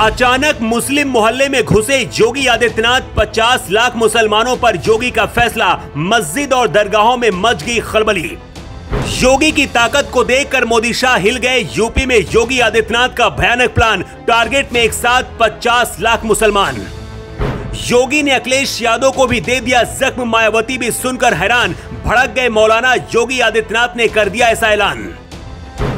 अचानक मुस्लिम मोहल्ले में घुसे योगी आदित्यनाथ, 50 लाख मुसलमानों पर योगी का फैसला, मस्जिद और दरगाहों में मच गई खलबली। योगी की ताकत को देखकर मोदी शाह हिल गए। यूपी में योगी आदित्यनाथ का भयानक प्लान, टारगेट में एक साथ 50 लाख मुसलमान। योगी ने अखिलेश यादव को भी दे दिया जख्म, मायावती भी सुनकर हैरान, भड़क गए मौलाना। योगी आदित्यनाथ ने कर दिया ऐसा ऐलान।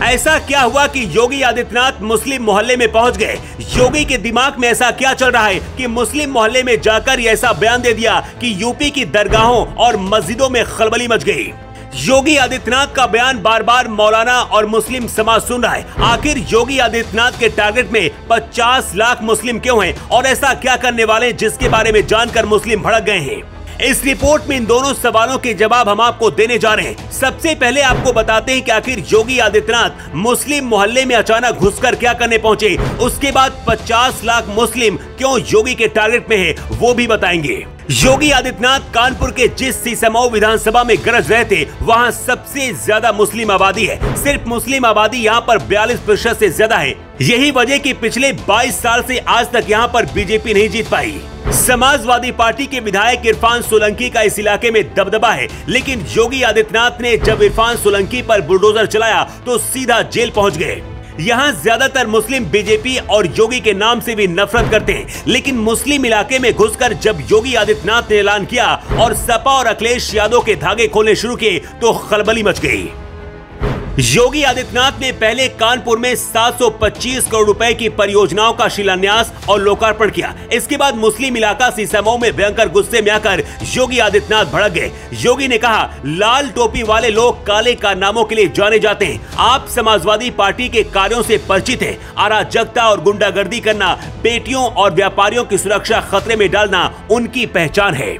ऐसा क्या हुआ कि योगी आदित्यनाथ मुस्लिम मोहल्ले में पहुंच गए? योगी के दिमाग में ऐसा क्या चल रहा है कि मुस्लिम मोहल्ले में जाकर ऐसा बयान दे दिया कि यूपी की दरगाहों और मस्जिदों में खलबली मच गई? योगी आदित्यनाथ का बयान बार बार मौलाना और मुस्लिम समाज सुन रहा है। आखिर योगी आदित्यनाथ के टारगेट में 50 लाख मुस्लिम क्यों हैं और ऐसा क्या करने वाले जिसके बारे में जानकर मुस्लिम भड़क गए हैं? इस रिपोर्ट में इन दोनों सवालों के जवाब हम आपको देने जा रहे हैं। सबसे पहले आपको बताते हैं कि आखिर योगी आदित्यनाथ मुस्लिम मोहल्ले में अचानक घुसकर क्या करने पहुंचे। उसके बाद 50 लाख मुस्लिम क्यों योगी के टारगेट में है वो भी बताएंगे। योगी आदित्यनाथ कानपुर के जिस सीसमऊ विधानसभा में गरज रहे थे, वहां सबसे ज्यादा मुस्लिम आबादी है। सिर्फ मुस्लिम आबादी यहां पर 42% से ज्यादा है। यही वजह कि पिछले 22 साल से आज तक यहां पर बीजेपी नहीं जीत पाई। समाजवादी पार्टी के विधायक इरफान सोलंकी का इस इलाके में दबदबा है, लेकिन योगी आदित्यनाथ ने जब इरफान सोलंकी पर बुलडोजर चलाया तो सीधा जेल पहुंच गए। यहाँ ज्यादातर मुस्लिम बीजेपी और योगी के नाम से भी नफरत करते हैं, लेकिन मुस्लिम इलाके में घुसकर जब योगी आदित्यनाथ ने ऐलान किया और सपा और अखिलेश यादव के धागे खोलने शुरू किए तो खलबली मच गई। योगी आदित्यनाथ ने पहले कानपुर में 725 करोड़ रुपए की परियोजनाओं का शिलान्यास और लोकार्पण किया। इसके बाद मुस्लिम इलाका सीसमऊ में भयंकर गुस्से में आकर योगी आदित्यनाथ भड़क गए। योगी ने कहा, लाल टोपी वाले लोग काले कारनामों के लिए जाने जाते हैं। आप समाजवादी पार्टी के कार्यों से परिचित हैं। अराजकता और गुंडागर्दी करना, बेटियों और व्यापारियों की सुरक्षा खतरे में डालना उनकी पहचान है।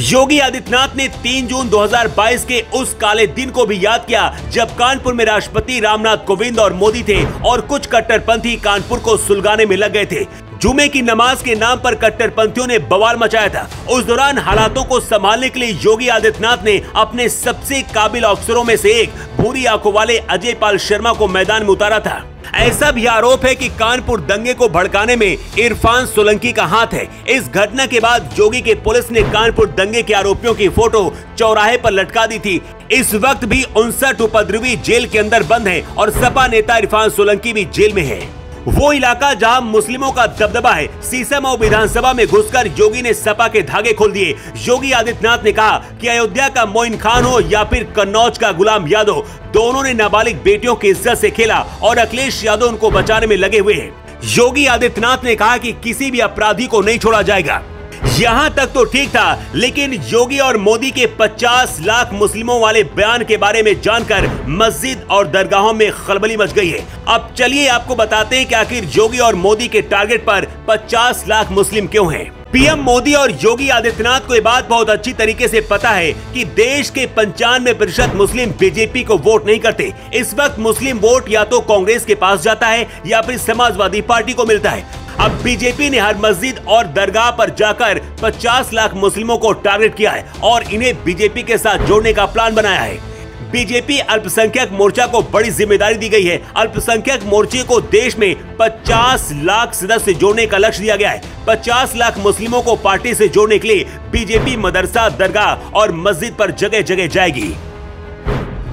योगी आदित्यनाथ ने 3 जून 2022 के उस काले दिन को भी याद किया जब कानपुर में राष्ट्रपति रामनाथ कोविंद और मोदी थे और कुछ कट्टरपंथी कानपुर को सुलगाने में लग गए थे। जुमे की नमाज के नाम पर कट्टरपंथियों ने बवाल मचाया था। उस दौरान हालातों को संभालने के लिए योगी आदित्यनाथ ने अपने सबसे काबिल अफसरों में से एक भूरी आंखों वाले अजय पाल शर्मा को मैदान में उतारा था। ऐसा भी आरोप है कि कानपुर दंगे को भड़काने में इरफान सोलंकी का हाथ है। इस घटना के बाद योगी के पुलिस ने कानपुर दंगे के आरोपियों की फोटो चौराहे पर लटका दी थी। इस वक्त भी 59 उपद्रवी जेल के अंदर बंद हैं और सपा नेता इरफान सोलंकी भी जेल में है। वो इलाका जहां मुस्लिमों का दबदबा है, सीसमऊ विधानसभा में घुसकर योगी ने सपा के धागे खोल दिए। योगी आदित्यनाथ ने कहा कि अयोध्या का मोइन खान हो या फिर कन्नौज का गुलाम यादव, दोनों ने नाबालिग बेटियों की इज्जत से खेला और अखिलेश यादव उनको बचाने में लगे हुए हैं। योगी आदित्यनाथ ने कहा कि किसी भी अपराधी को नहीं छोड़ा जाएगा। यहाँ तक तो ठीक था, लेकिन योगी और मोदी के 50 लाख मुस्लिमों वाले बयान के बारे में जानकर मस्जिद और दरगाहों में खलबली मच गई है। अब चलिए आपको बताते हैं कि आखिर योगी और मोदी के टारगेट पर 50 लाख मुस्लिम क्यों हैं। पीएम मोदी और योगी आदित्यनाथ को ये बात बहुत अच्छी तरीके से पता है कि देश के 95% मुस्लिम बीजेपी को वोट नहीं करते। इस वक्त मुस्लिम वोट या तो कांग्रेस के पास जाता है या फिर समाजवादी पार्टी को मिलता है। अब बीजेपी ने हर मस्जिद और दरगाह पर जाकर 50 लाख मुस्लिमों को टारगेट किया है और इन्हें बीजेपी के साथ जोड़ने का प्लान बनाया है। बीजेपी अल्पसंख्यक मोर्चा को बड़ी जिम्मेदारी दी गई है। अल्पसंख्यक मोर्चे को देश में 50 लाख सदस्य जोड़ने का लक्ष्य दिया गया है। 50 लाख मुस्लिमों को पार्टी से जोड़ने के लिए बीजेपी मदरसा, दरगाह और मस्जिद पर जगह जगह जाएगी।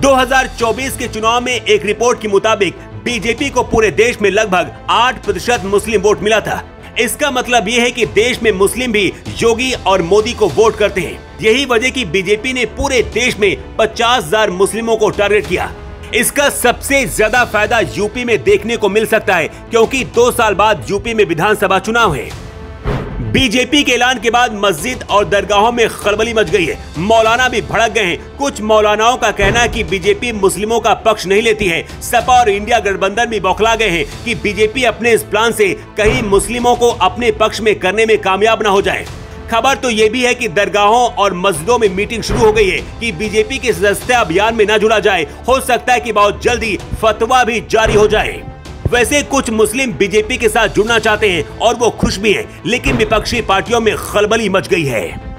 2024 के चुनाव में एक रिपोर्ट के मुताबिक बीजेपी को पूरे देश में लगभग 8% मुस्लिम वोट मिला था। इसका मतलब ये है कि देश में मुस्लिम भी योगी और मोदी को वोट करते हैं। यही वजह कि बीजेपी ने पूरे देश में 50,000 मुस्लिमों को टारगेट किया। इसका सबसे ज्यादा फायदा यूपी में देखने को मिल सकता है, क्योंकि 2 साल बाद यूपी में विधानसभा चुनाव है। बीजेपी के ऐलान के बाद मस्जिद और दरगाहों में खलबली मच गई है। मौलाना भी भड़क गए हैं। कुछ मौलानाओं का कहना है कि बीजेपी मुस्लिमों का पक्ष नहीं लेती है। सपा और इंडिया गठबंधन भी बौखला गए हैं कि बीजेपी अपने इस प्लान से कहीं मुस्लिमों को अपने पक्ष में करने में कामयाब न हो जाए। खबर तो ये भी है कि दरगाहों और मस्जिदों में मीटिंग शुरू हो गई है कि बीजेपी के सदस्यता अभियान में न जुड़ा जाए। हो सकता है कि बहुत जल्दी फतवा भी जारी हो जाए। वैसे कुछ मुस्लिम बीजेपी के साथ जुड़ना चाहते हैं और वो खुश भी हैं, लेकिन विपक्षी पार्टियों में खलबली मच गई है।